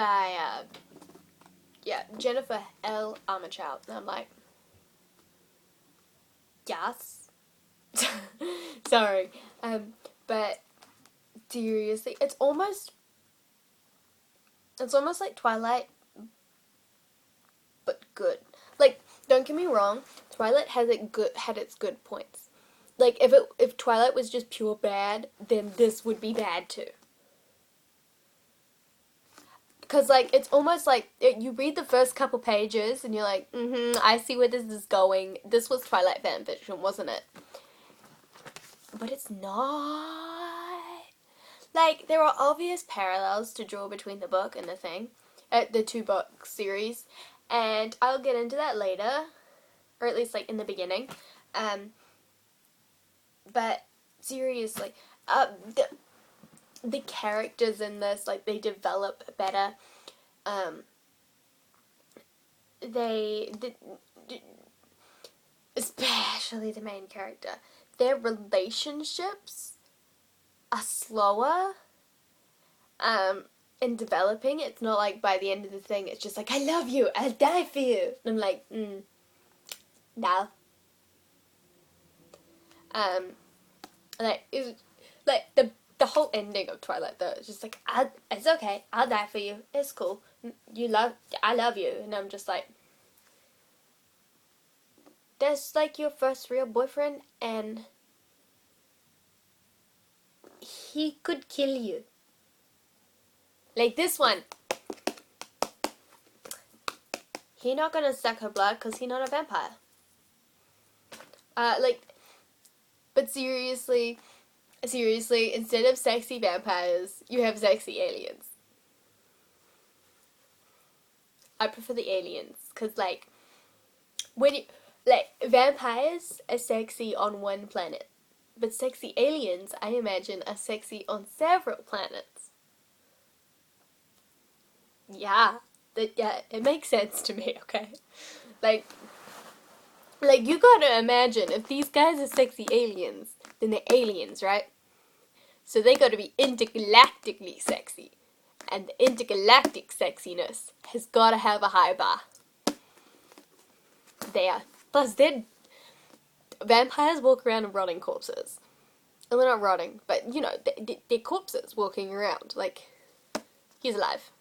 by, Jennifer L. Armentrout. And I'm like, yes. Sorry. But seriously, it's almost like Twilight, but good. Like, don't get me wrong, Twilight had its good points. Like, if Twilight was just pure bad, then this would be bad too. Because, like, it's almost like, you read the first couple pages, and you're like, I see where this is going. This was Twilight fanfiction, wasn't it? But it's not. Like, there are obvious parallels to draw between the book and the thing. The two book series. And I'll get into that later. Or at least, like, in the beginning. But, seriously, the characters in this, like, they develop better. Especially the main character, their relationships are slower, in developing. It's not like by the end of the thing, it's just like, I love you, I'll die for you. And I'm like, no. Like, the whole ending of Twilight, though, it's just like, it's okay, I'll die for you, it's cool, I love you, and I'm just like, that's like your first real boyfriend, and he could kill you. Like this one, he not gonna suck her blood, cause he not a vampire. But seriously, instead of sexy vampires, you have sexy aliens. I prefer the aliens, cause like, vampires are sexy on one planet, but sexy aliens, I imagine, are sexy on several planets. Yeah, it makes sense to me, okay? Like, you gotta imagine, if these guys are sexy aliens, then they're aliens, right? So they gotta be intergalactically sexy. And the intergalactic sexiness has gotta have a high bar. There. Plus, vampires walk around and rotting corpses. Well, they're not rotting, but, you know, they're corpses walking around. Like, he's alive.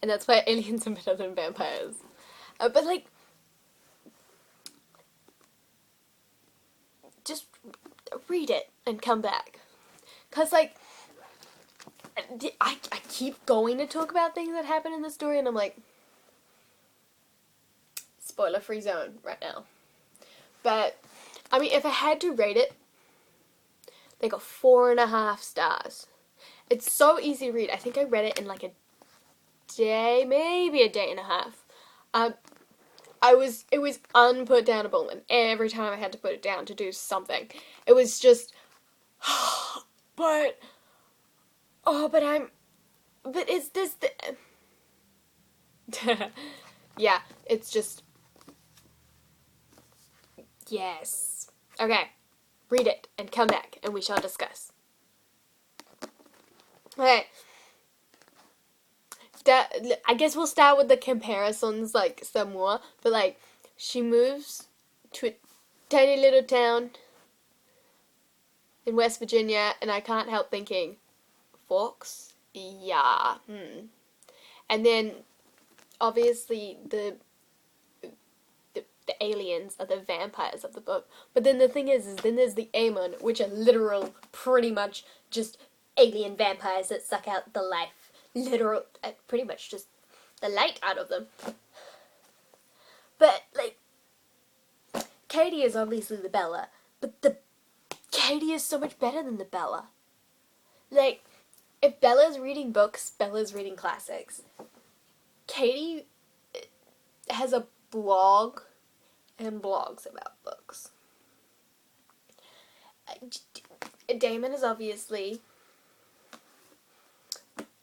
And that's why aliens are better than vampires. But, like, just read it and come back. Because, like, I keep going to talk about things that happen in the story, and I'm like, spoiler-free zone right now. But, I mean, if I had to rate it, they got 4.5 stars. It's so easy to read. I think I read it in like a day, maybe a day and a half. It was unputdownable, and every time I had to put it down to do something, it was just, but is this yeah, it's just, yes. Okay, read it and come back and we shall discuss. Okay. I guess we'll start with the comparisons, like, some more. But, like, she moves to a tiny little town in West Virginia, and I can't help thinking, Forks? Yeah. And then, obviously, the aliens are the vampires of the book. But then the thing is then there's the Amon, which are literal, pretty much just alien vampires that suck out the life. Literal, pretty much just the light out of them. But, like, Katie is obviously the Bella, but Katie is so much better than the Bella. Like, if Bella's reading books, Bella's reading classics. Katie has a blog and blogs about books. Damon is obviously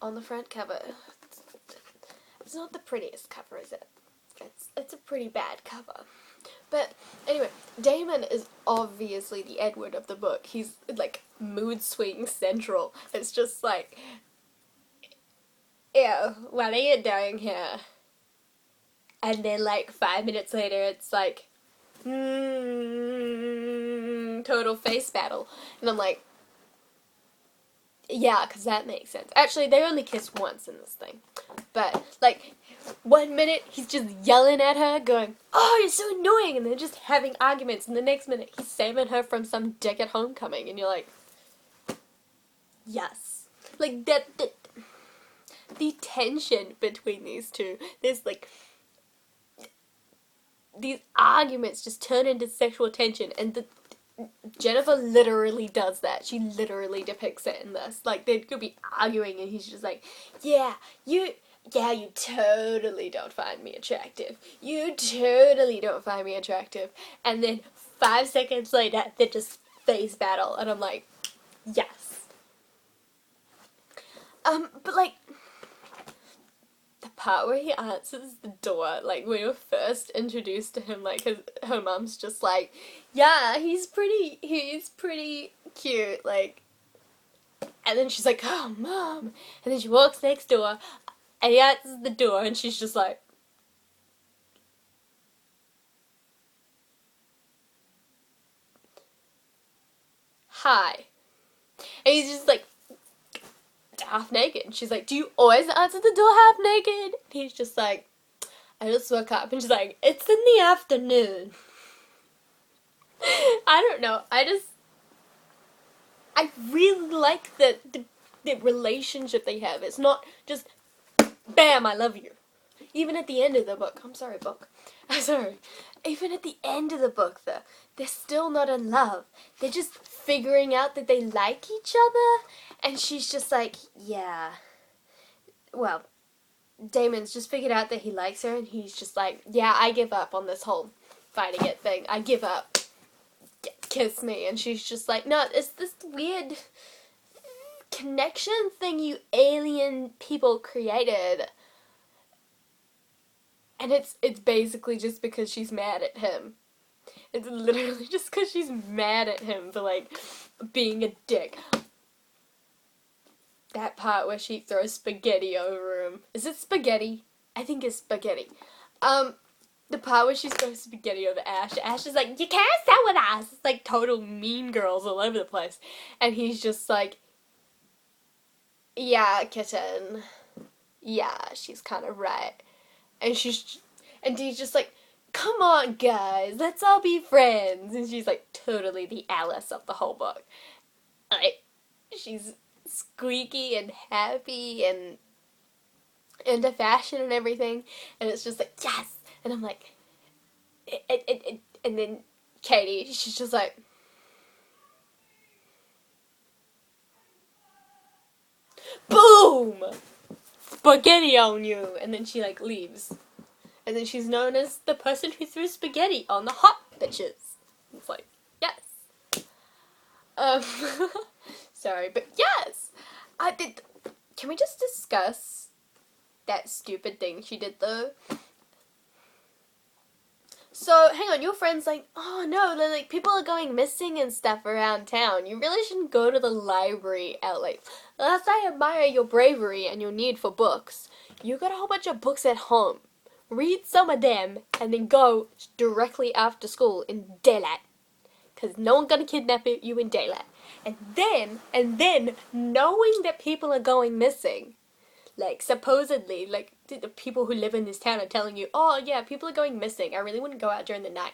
on the front cover. It's not the prettiest cover, is it? It's a pretty bad cover. But anyway, Damon is obviously the Edward of the book. He's like mood swing central. It's just like, ew, what are you doing here? And then like 5 minutes later, it's like, total face battle. And I'm like, yeah, because that makes sense. Actually, they only kiss once in this thing. But, like, 1 minute he's just yelling at her, going, oh, you're so annoying, and they're just having arguments. And the next minute he's saving her from some dick at homecoming. And you're like, yes. Like, the tension between these two, there's, like, these arguments just turn into sexual tension. And Jennifer literally does that. She literally depicts it in this. Like, they could be arguing and he's just like, yeah, you totally don't find me attractive. You totally don't find me attractive. And then 5 seconds later, they just face battle. And I'm like, yes. But like, the part where he answers the door, like, when you're first introduced to him, like, her mom's just like, yeah, he's pretty cute, like, and then she's like, oh, Mom, and then she walks next door, and he answers the door, and she's just like, hi, and he's just like, half naked, and she's like, do you always answer the door half naked? And he's just like, I just woke up, and she's like, it's in the afternoon. I don't know, I really like the relationship they have. It's not just, bam, I love you. Even at the end of the book, I'm sorry, even at the end of the book, though, they're still not in love. They're just figuring out that they like each other, and she's just like, yeah, well, Damon's just figured out that he likes her, and he's just like, yeah, I give up on this whole fighting it thing. I give up. Kiss me. And she's just like, no, it's this weird connection thing you alien people created. And it's basically just because she's mad at him. It's literally just because she's mad at him for, like, being a dick. That part where she throws spaghetti over him. Is it spaghetti? I think it's spaghetti. The part where she throws spaghetti over Ash. Ash is like, you can't stay with us. It's like total Mean Girls all over the place. And he's just like, yeah, kitten. Yeah, she's kind of right. And he's just like, come on, guys, let's all be friends. And she's like totally the Alice of the whole book. Like, she's squeaky and happy and into fashion and everything. And it's just like, yes. And I'm like, and then Katie, she's just like, boom! Spaghetti on you! And then she, like, leaves. And then she's known as the person who threw spaghetti on the hot bitches. It's like, yes. Sorry, but yes! Can we just discuss that stupid thing she did, though? So, hang on, your friend's like, oh no, like, people are going missing and stuff around town. You really shouldn't go to the library out late. Unless I admire your bravery and your need for books. You got a whole bunch of books at home. Read some of them, and then go directly after school in daylight. Because no one's gonna kidnap you in daylight. And then, knowing that people are going missing, like, supposedly, like, the people who live in this town are telling you, oh, yeah, people are going missing. I really wouldn't go out during the night.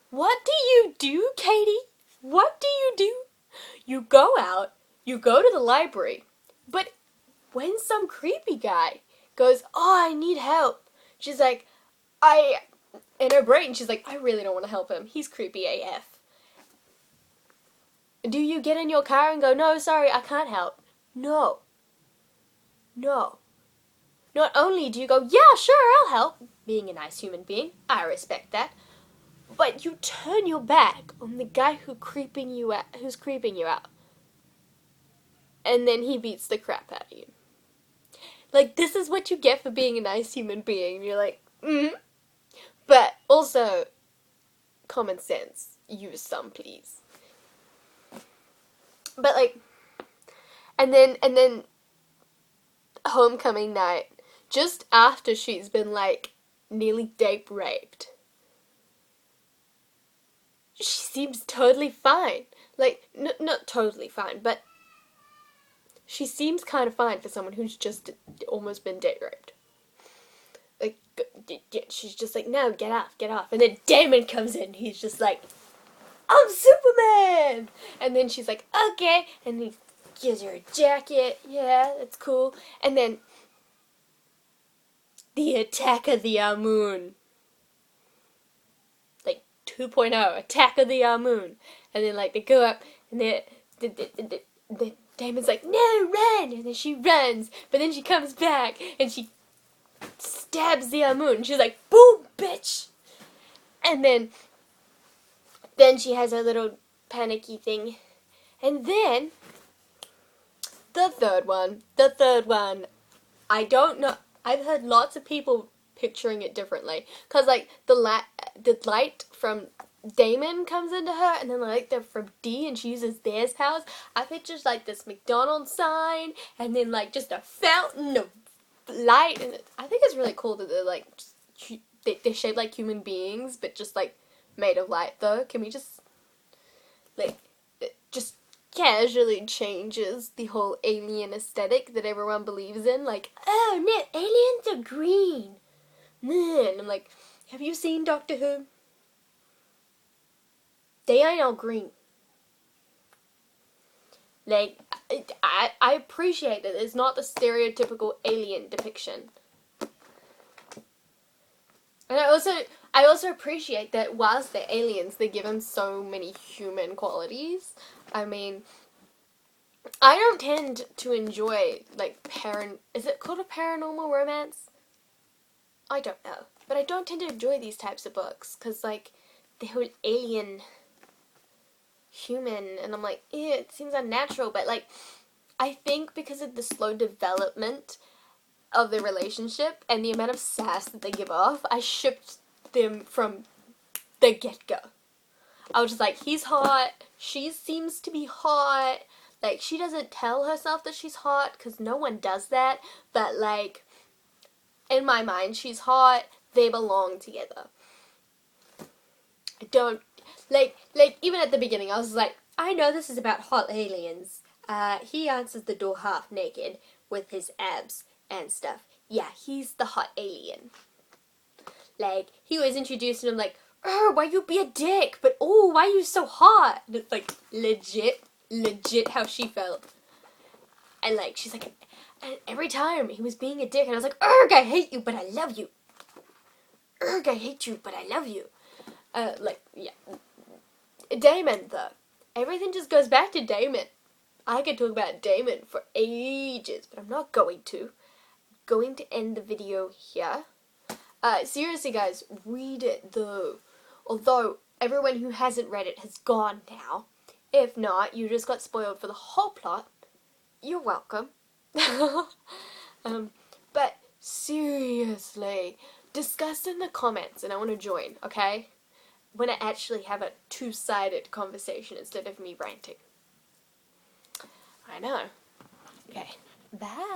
What do you do, Katie? What do you do? You go out, you go to the library, but when some creepy guy goes, oh, I need help, she's like, in her brain, she's like, I really don't want to help him. He's creepy AF. Do you get in your car and go, no, sorry, I can't help? No. Not only do you go, yeah, sure, I'll help, being a nice human being, I respect that, but you turn your back on the guy who's creeping you out. And then he beats the crap out of you. Like, this is what you get for being a nice human being. And you're like, But also, common sense. Use some, please. But like, and then homecoming night, just after she's been like nearly date raped, she seems totally fine. Like, not totally fine, but she seems kind of fine for someone who's just almost been date raped. Like, she's just like, no, get off, get off. And then Damon comes in, he's just like, I'm Superman! And then she's like, okay. And he gives her a jacket. Yeah, that's cool. And then the Attack of the Moon. Like 2.0, Attack of the Moon. And then like they go up and the Damon's like, no, run! And then she runs. But then she comes back and she stabs the Moon. And she's like, boom, bitch! And then she has her little panicky thing. And then the third one, I don't know. I've heard lots of people picturing it differently. Because, like, the light from Damon comes into her, and then the light from D, and she uses their powers. I picture, like, this McDonald's sign, and then, like, just a fountain of light. And I think it's really cool that they're, like, they're shaped like human beings, but just, like, made of light, though. Can we just, like, just casually changes the whole alien aesthetic that everyone believes in. Like, oh no, aliens are green. And I'm like, have you seen Doctor Who? They ain't all green. Like, I appreciate that it's not the stereotypical alien depiction. And I also appreciate that whilst they're aliens, they give them so many human qualities. I mean, I don't tend to enjoy, like, is it called a paranormal romance? I don't know. But I don't tend to enjoy these types of books, because, like, the whole alien, human, and I'm like, ew, it seems unnatural, but, like, I think because of the slow development of the relationship and the amount of sass that they give off, I shipped them from the get-go. I was just like, he's hot, she seems to be hot, like, she doesn't tell herself that she's hot, because no one does that, but, like, in my mind, she's hot, they belong together. I don't, like, even at the beginning, I was like, I know this is about hot aliens. He answers the door half naked, with his abs and stuff. Yeah, he's the hot alien. Like, he was introducing him like, oh, why you be a dick? But, oh, why you so hot? And it's like, legit how she felt. And, like, she's like, and every time he was being a dick, and I was like, urgh, I hate you, but I love you. Urgh, I hate you, but I love you. Like, yeah. Damon, though. Everything just goes back to Damon. I could talk about Damon for ages, but I'm not going to. I'm going to end the video here. Seriously, guys, read it, though. Although, everyone who hasn't read it has gone now. If not, you just got spoiled for the whole plot. You're welcome. But, seriously, discuss in the comments, and I want to join, okay? I want to actually have a two-sided conversation instead of me ranting. I know. Okay, bye.